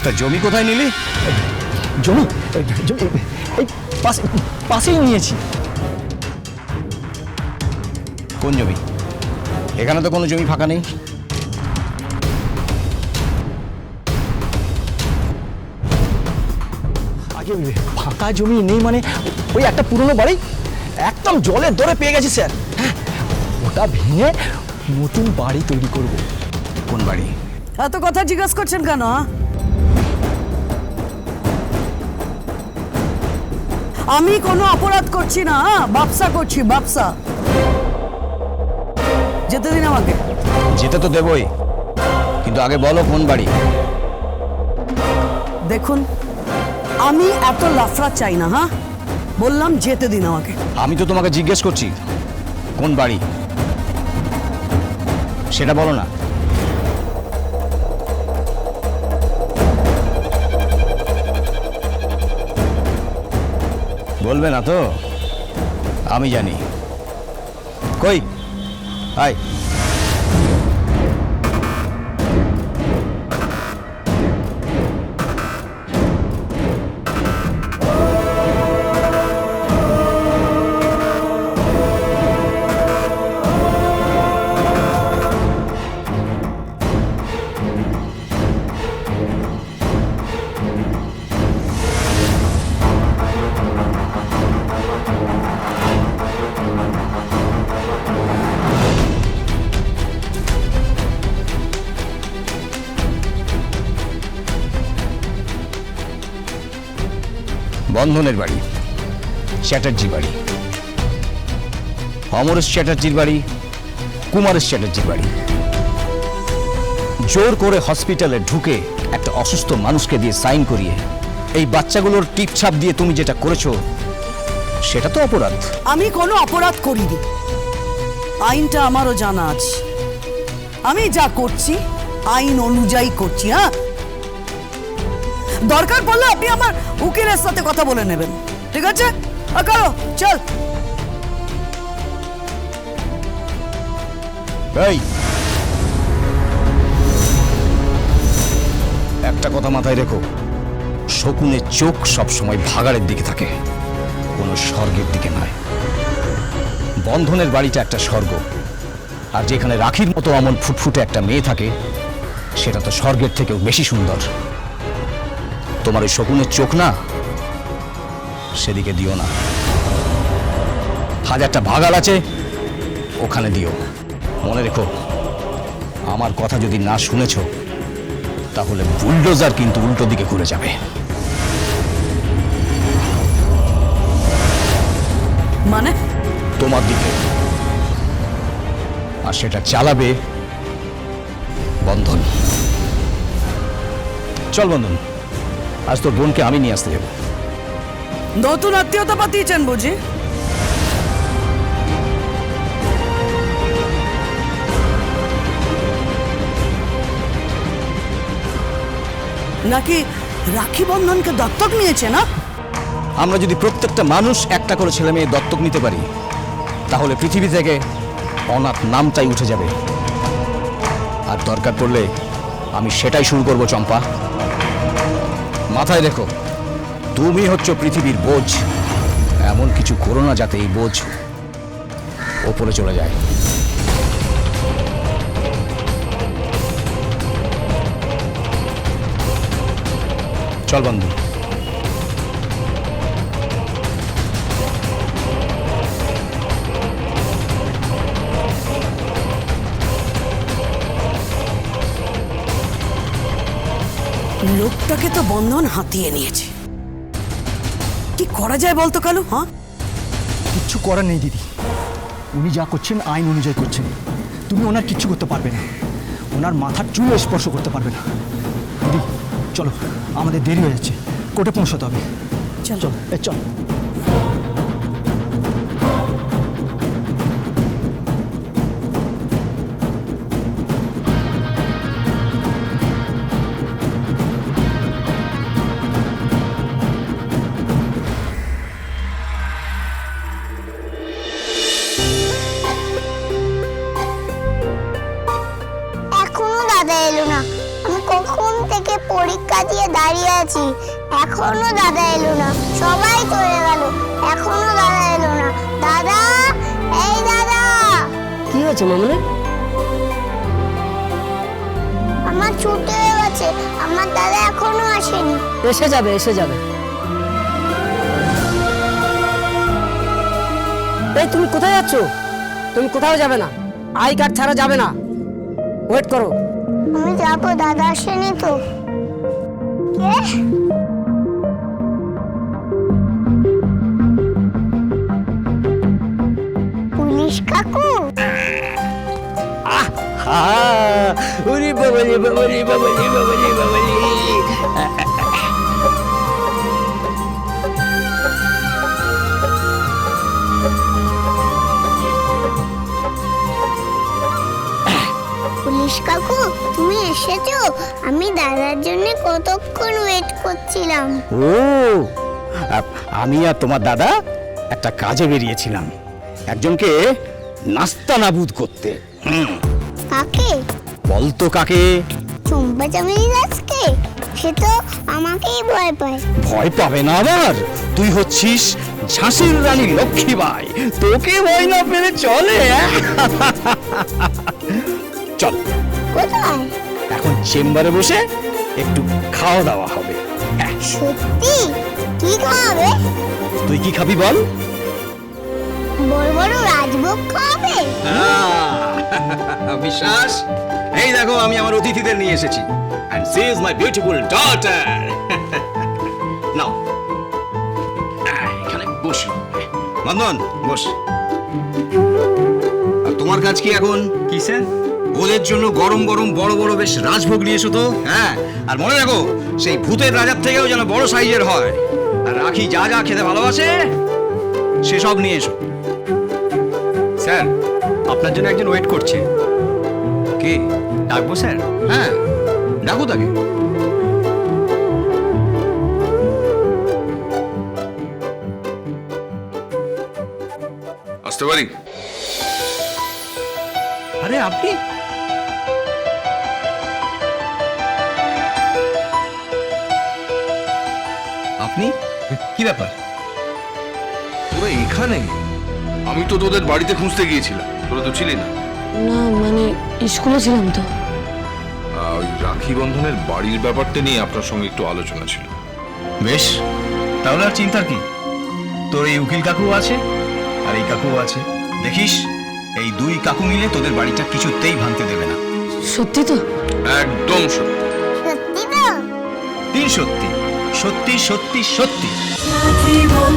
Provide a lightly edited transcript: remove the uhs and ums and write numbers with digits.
তা জমি কোথায় নিলি? জমি জমি এই পাশেই নিয়েছি। কোন জমি? এখানে তো কোনো জমি ফাঁকা নেই। আগে ফাঁকা জমি নেই মানে ওই একটা পুরনো বাড়ি একদম জলের দরে পেয়ে গেছি স্যার। হ্যাঁ, ওটা ভেঙে নতুন বাড়ি তৈরি করব। কোন বাড়ি? এত কথা জিজ্ঞাসা করছেন কেন? আমি কোনো অপরাধ করছি না, ব্যবসা করছি, ব্যবসা। যেতে দিন আমাকে। যেতে তো দেবই, কিন্তু আগে বলো কোন বাড়ি। দেখুন, আমি এত লাফড়া চাই না। হ্যাঁ, বললাম যেতে দিন আমাকে। আমি তো তোমাকে জিজ্ঞেস করছি কোন বাড়ি, সেটা বলো না। বলবে না তো? আমি জানি। কই আয়। বন্ধনের বাড়ি, চ্যাটার্জি বাড়ি, অমরেশ চ্যাটার্জির বাড়ি, কুমারেশ চ্যাটার্জির বাড়ি। জোর করে হসপিটালে ঢুকে একটা অসুস্থ মানুষকে দিয়ে সাইন করিয়ে এই বাচ্চাগুলোর টিপছাপ দিয়ে তুমি যেটা করেছো সেটা তো অপরাধ। আমি কোনো অপরাধ করিনি, আইনটা আমারও জানা আছে। আমি যা করছি আইন অনুযায়ী করছি। হ্যাঁ, দরকার পড়লে আপনি আমার উকিলের সাথে কথা বলে নেবেন, ঠিক আছে? করো, চল। এই, একটা কথা মাথায় রেখো, শকুনের চোখ সবসময় ভাগাড়ের দিকে থাকে, কোনো স্বর্গের দিকে নয়। বন্ধনের বাড়িটা একটা স্বর্গ, আর যেখানে রাখির মতো অমন ফুটফুটে একটা মেয়ে থাকে সেটা তো স্বর্গের থেকেও বেশি সুন্দর। তোমার ওই শকুনের চোখ না, সেদিকে দিও না। হাজারটা ভাগাল আছে, ওখানে দিও। মনে রেখো, আমার কথা যদি না শুনেছ তাহলে বুলডোজার কিন্তু উল্টো দিকে ঘুরে যাবে। মানে? তোমার দিকে। আর সেটা চালাবে বন্ধন। চল বন্ধন, আজ তোর বোনকে আমি নিয়ে আসতে যাবো। নতুন আত্মীয়তা পাতিয়েছেন বুঝি? নাকি রাখি বন্ধনকে দত্তক নিয়েছে? না, আমরা যদি প্রত্যেকটা মানুষ একটা করে ছেলে মেয়ে দত্তক নিতে পারি তাহলে পৃথিবী থেকে অনাথ নামটাই উঠে যাবে। আর দরকার পড়লে আমি সেটাই শুরু করব। চম্পা, মাথায় রেখো, তুমি হচ্ছ পৃথিবীর বোঝ। এমন কিছু করো না যাতে এই বোঝ ওপরে চলে যায়। চল বন্ধু। লোকটাকে তো বন্ধন হাতিয়ে নিয়েছে। কি করা যায় বলতো কালু? হ্যাঁ, কিচ্ছু করার নেই দিদি, উনি যা করছেন আইন অনুযায়ী করছেন। তুমি ওনার কিচ্ছু করতে পারবে না, ওনার মাথার চুল স্পর্শ করতে পারবে না। দিদি চলো, আমাদের দেরি হয়ে যাচ্ছে, কোর্টে পৌঁছতে হবে। চল চল চল। এখনো দাদা এলো না। আমি কখন থেকে পরীক্ষা দিয়ে দাঁড়িয়ে আছি, এখনো দাদা এলো না। সবাই চলে গেল, এখনো দাদা এলো না। দাদা, এই দাদা, কি হয়েছে মামুনি? আমার ছুটি হয়ে গেছে, আমার দাদা এখনো আসেনি। এসে যাবে, এসে যাবে। এই তুমি কোথায় যাচ্ছ? তুমি কোথাও যাবে না, আই কার্ড ছাড়া যাবে না। ওয়েট করো। আমি যাবো, দাদা আসেনি তো। কে? পুলিশ কাকু? ওরে বাবারে বাবারে বাবারে বাবারে বাবারে। পুলিশ কাকু, তুমি এসেছো? আমি দাদার জন্য কতক্ষণ ওয়েট করছিলাম। ও, আমি আর তোমার দাদা একটা কাজে বেরিয়েছিলাম, একজনকে নাস্তানাবুদ করতে। কাকে? বলতো কাকে? চম্পা চামেলি দাসকে? সে তো আমাকেই ভয় পায়। ভয় পাবে না আবার? তুই হচ্ছিস ঝাঁসির রানী লক্ষ্মীবাই, তোকে ভয় না পেলে চলে? চল, কোথায়? এখন চেম্বারে বসে একটু খাওয়া দাওয়া হবে। সত্যি? কি খাওয়াবে? তুই কি খাবি বল? বড় বড় রাজভোগ খাওয়াবে? বিশ্বাস, এই দেখো আমি আমার অতিথিদের নিয়ে এসেছি। And she is my beautiful daughter. নাও, এখানে বস। বন্ধন, বস। আর তোমার কাজ কি এখন? কিসের? ওদের জন্য গরম গরম বড় বড় বেশ রাজভোগ নিয়ে এসো তো। হ্যাঁ, আর মনে রাখো সেই ভূতের রাজার থেকেও যেন বড় সাইজের হয়। আর রাখি যা যা খেতে ভালোবাসে সেসব নিয়ে এসো। স্যার, আপনার জন্য একজন ওয়েট করছে। কে? ডাকবো স্যার? হ্যাঁ, ডাকো তাকে। আসতে পারি? আরে আপনি? আপনি কি ব্যাপার? তোরা এখানে? আমি তো তোদের বাড়িতে খুঁজতে গিয়েছিলাম, তোরা তো ছিলি না। না মানে স্কুলে ছিলাম তো। ওই রাখি বন্ধনের বাড়ির ব্যাপারটা নিয়ে আপনার সঙ্গে একটু আলোচনা ছিল। বেশ, তাহলে আর চিন্তার কি? তোর এই উকিল কাকু আছে আর এই কাকু আছে। দেখিস, এই দুই কাকু মিলে তোদের বাড়িটা কিছুতেই ভাঙতে দেবে না। সত্যি তো? একদম সত্যি। সত্যি তো? তিন সত্যি, সত্যি সত্যি সত্যি। জীবন